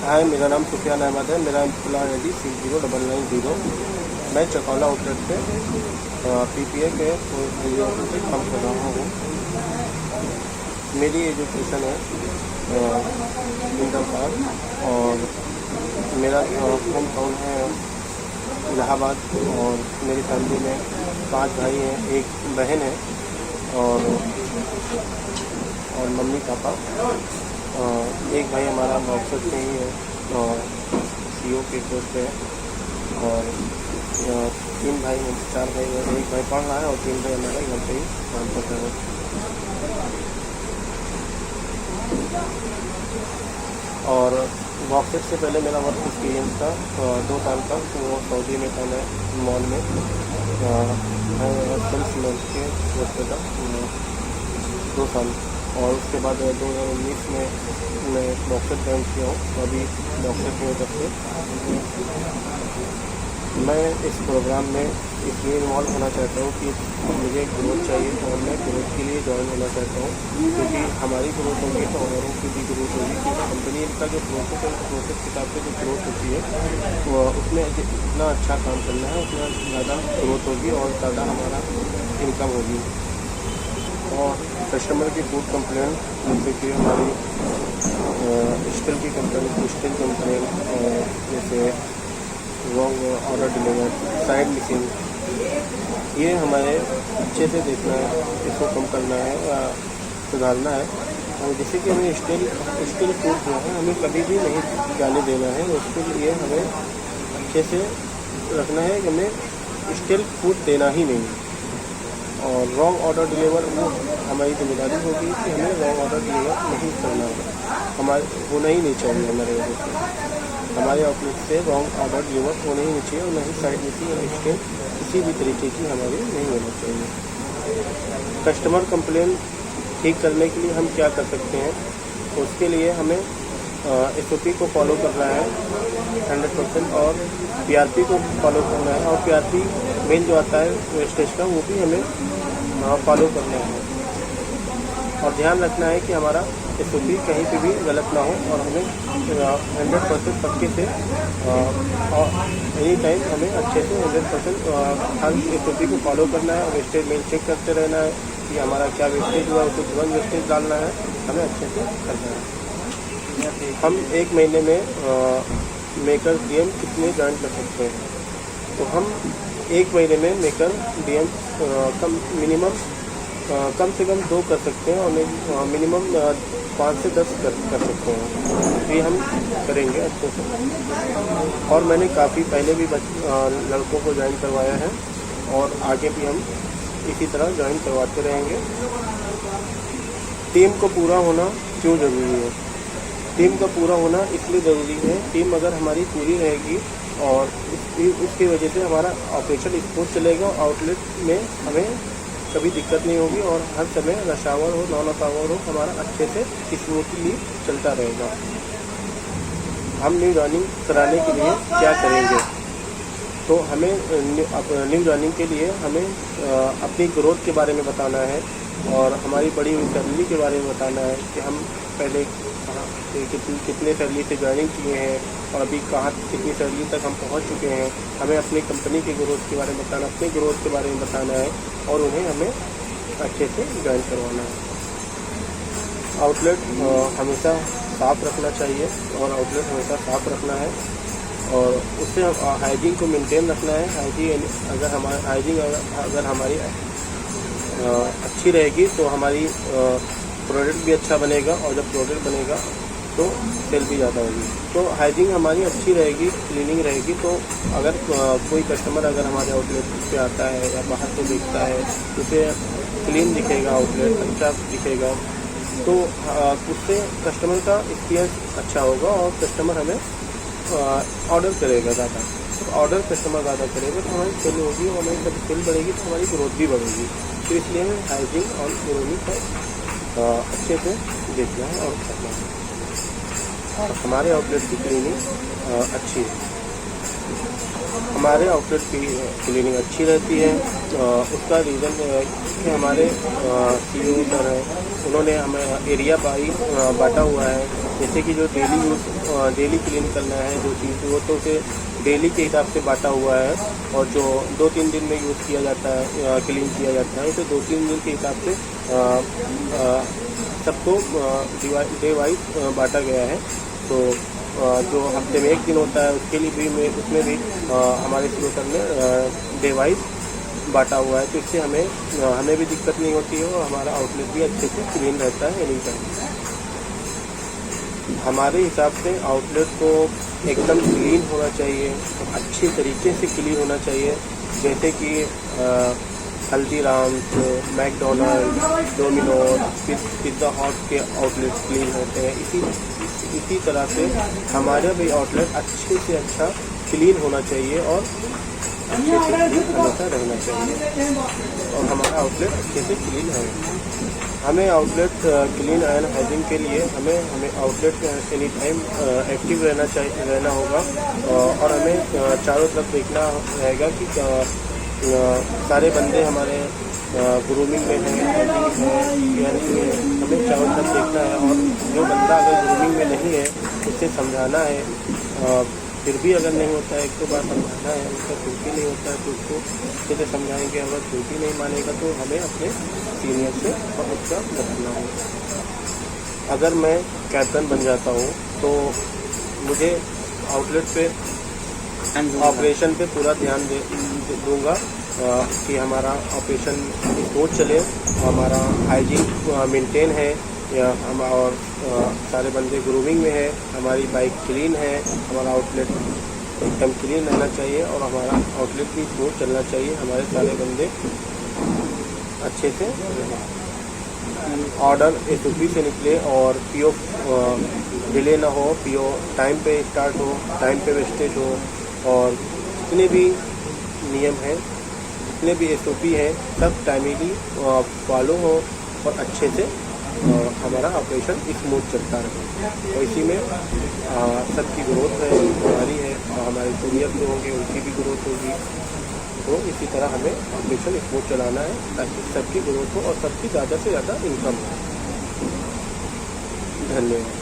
हाय, मेरा नाम सुफियान अहमद है। मेरा एम्प्लॉय ID 609990। मैं चकौला आउटलेट पे PPA के काम कर रहा हूँ। मेरी एजुकेशन है इंटर पास और मेरा होम टाउन है इलाहाबाद। और मेरी फैमिली में 5 भाई हैं, 1 बहन है और मम्मी पापा। एक भाई हमारा बॉक्सर से ही है और CO के पोस्ट पे है। और 3 भाई हैं, 4 भाई हैं। 1 भाई पढ़ रहा है और 3 भाई हमारे घर पे ही काम करते हैं। और बॉक्सर से पहले मेरा वर्क एक्सपीरियंस था 2 साल का। तो वो सऊदी में था, मैं मॉल में सेल्समैन के पोस्ट पे था 2 साल। और उसके बाद 2019 में मैं बॉक्सर ज्वाइन किया हूँ। तो अभी बॉक्सर की वजह से मैं इस प्रोग्राम में इसलिए इन्वॉल्व होना चाहता हूँ कि मुझे ग्रोथ चाहिए और मैं ग्रोथ के लिए ज्वाइन होना चाहता हूँ। क्योंकि हमारी ग्रोथ होगी तो औरों की भी ग्रोथ होगी। क्योंकि कंपनी का जो प्रोसेस है, प्रोसेस के हिसाब से जो ग्रोथ होती है वो उसमें जितना अच्छा काम करना है उतना ज़्यादा ग्रोथ होगी और ज़्यादा हमारा इनकम होगी। और कस्टमर की फूड कंप्लेंट, जैसे कि हमारी स्टील की कंप्लेंट, स्टील कंप्लेंट, जैसे wrong order deliver, side missing, ये हमारे अच्छे से देखना है, इसको कम करना है, सुधारना है। और जैसे कि हमें स्टील फूड जो है हमें कभी भी नहीं जाने देना है। उसके लिए हमें अच्छे से रखना है कि हमें स्टील फूड देना ही नहीं है। और रॉन्ग ऑर्डर डिलीवर वो हमारी जिम्मेदारी होगी कि हमें रॉन्ग ऑर्डर डिलीवर नहीं करना होगा, होना ही नहीं चाहिए। हमारे वजह से हमारे आउटलेट से रॉन्ग ऑर्डर डिलीवर होना ही नहीं चाहिए और ना ही साइड मिसिंग और स्टेल किसी भी तरीके की हमारी नहीं होना चाहिए। कस्टमर कंप्लेन ठीक करने के लिए हम क्या कर सकते हैं? तो उसके लिए हमें SOP को फॉलो करना है 100% और PRP को फॉलो करना है। और PRP मेल जो आता है वेस्टेज का, वो भी हमें फॉलो करना है। और ध्यान रखना है कि हमारा SOP कहीं पे भी गलत ना हो और हमें 100% पक्के से एनी टाइम हमें अच्छे से 100% हर SOP को फॉलो करना है। और वेस्टेज मेल चेक करते रहना है कि हमारा क्या वेस्टेज हुआ, उसको तुरंत वेस्टेज डालना है, हमें अच्छे से करना है। हम 1 महीने में मेकर DM कितने ज्वाइन कर सकते हैं? तो हम 1 महीने में मेकर DM कम से कम 2 कर सकते हैं और मिनिमम 5 से 10 कर सकते हैं। तो ये हम करेंगे अच्छे से। और मैंने काफ़ी पहले भी लड़कों को ज्वाइन करवाया है और आगे भी हम इसी तरह ज्वाइन करवाते रहेंगे। टीम को पूरा होना क्यों ज़रूरी है? टीम का पूरा होना इसलिए ज़रूरी है, टीम अगर हमारी पूरी रहेगी और उसकी वजह से हमारा ऑपरेशन स्मूथ चलेगा। आउटलेट में हमें कभी दिक्कत नहीं होगी और हर समय रश आवर हो, नॉन रश आवर हो, हमारा अच्छे से स्मूथली चलता रहेगा। हम न्यू जॉइनिंग कराने के लिए क्या करेंगे? तो हमें न्यू जॉइनिंग के लिए हमें अपनी ग्रोथ के बारे में बताना है और हमारी बढ़ी हुई सैलरी के बारे में बताना है कि हम पहले कितने सैलरी से ज्वाइनिंग किए हैं और अभी कितनी सैलरी तक हम पहुंच चुके हैं। हमें अपनी कंपनी की ग्रोथ के बारे में बताना, अपनी ग्रोथ के बारे में बताना है और उन्हें हमें अच्छे से ज्वाइन करवाना है। आउटलेट हमेशा साफ़ रखना चाहिए और आउटलेट हमेशा साफ़ रखना है और उससे हाइजीन को मेंटेन रखना है। हाइजीन अगर हमारी अच्छी रहेगी तो हमारी प्रोडक्ट भी अच्छा बनेगा और जब प्रोडक्ट बनेगा तो सेल भी ज़्यादा होगी। तो हाइजीन हमारी अच्छी रहेगी, क्लीनिंग रहेगी। तो अगर कोई कस्टमर अगर हमारे आउटलेट पे आता है या बाहर से देखता है तो उसे क्लीन दिखेगा, आउटलेट अच्छा दिखेगा, तो उससे कस्टमर का एक्सपीरियंस अच्छा होगा और कस्टमर हमें ऑर्डर करेगा ज़्यादा। तो ऑर्डर कस्टमर ज़्यादा करेगा तो हमारी सेल होगी और हमारी जब सेल बढ़ेगी तो हमारी ग्रोथ भी बढ़ेगी। तो इसलिए हमें हाइजीन और क्लीनिंग का अच्छे से देखना है और करना है। और हमारे आउटलेट की क्लीनिंग अच्छी है। हमारे आउटलेट की क्लीनिंग अच्छी रहती है। उसका रीज़न है कि हमारे CEO सर हैं, उन्होंने हमें एरिया बांटा हुआ है। जैसे कि जो डेली क्लीन करना है जो चीज़, वो तो उसे डेली के हिसाब से बांटा हुआ है, और जो 2-3 दिन में यूज़ किया जाता है, क्लीन किया जाता है, तो 2-3 दिन के हिसाब से सबको डे वाइज बांटा गया है। तो जो हफ्ते में 1 दिन होता है उसके लिए भी उसमें भी हमारे स्लोटर में डे वाइज बांटा हुआ है, तो इससे हमें भी दिक्कत नहीं होती है और हमारा आउटलेट भी अच्छे से क्लीन रहता है एनी टाइम। हमारे हिसाब से आउटलेट को एकदम क्लीन होना चाहिए, अच्छे तरीके से क्लीन होना चाहिए, जैसे कि हल्दीराम्स, मैकडोनल्ड, डोमिनोज, पिज़्ज़ा हट के आउटलेट क्लीन होते हैं। इसी तरह से हमारा भी आउटलेट अच्छे से अच्छा क्लीन होना चाहिए और अच्छे से क्लीन हमेशा रहना चाहिए, और हमारा आउटलेट अच्छे से क्लीन है। हमें आउटलेट क्लीन एंड हाइजीन के लिए हमें आउटलेट एनी टाइम एक्टिव रहना होगा, और हमें चारों तरफ देखना रहेगा कि सारे बंदे हमारे ग्रूमिंग में हैं या नहीं है। हमें चारों तरफ देखना है, और जो बंदा अगर ग्रूमिंग में नहीं है उसे समझाना है, फिर भी अगर नहीं होता है 1-2 बार समझाना है, उसका फिर भी नहीं होता है तो उसको अच्छे से समझाएंगे। अगर फिर भी नहीं मानेगा तो हमें अपने सीनियर से उसका बताना होगा। अगर मैं कैप्टन बन जाता हूँ तो मुझे आउटलेट पे ऑपरेशन पे पूरा ध्यान दूंगा कि हमारा ऑपरेशन स्मूथ चले, हमारा हाइजीन मेंटेन है, या हम और सारे बंदे ग्रूमिंग में है, हमारी बाइक क्लीन है, हमारा आउटलेट एकदम क्लीन रहना चाहिए, और हमारा आउटलेट भी स्मूथ चलना चाहिए, हमारे सारे बंदे अच्छे से ऑर्डर SOP से निकले, और PO डिले ना हो, PO टाइम पे स्टार्ट हो, टाइम पे वेस्टेज हो, और जितने भी नियम हैं, जितने भी SOP हैं, सब टाइमली फॉलो हो और अच्छे से हमारा ऑपरेशन स्मूथ चलता रहे। और इसी में सबकी ग्रोथ है, हमारी है, और हमारे जूनियर जो होंगे उनकी भी ग्रोथ होगी। तो इसी तरह हमें ऑपरेशन स्मूथ चलाना है ताकि सबकी ग्रोथ हो और सबकी ज़्यादा से ज़्यादा इनकम हो। धन्यवाद।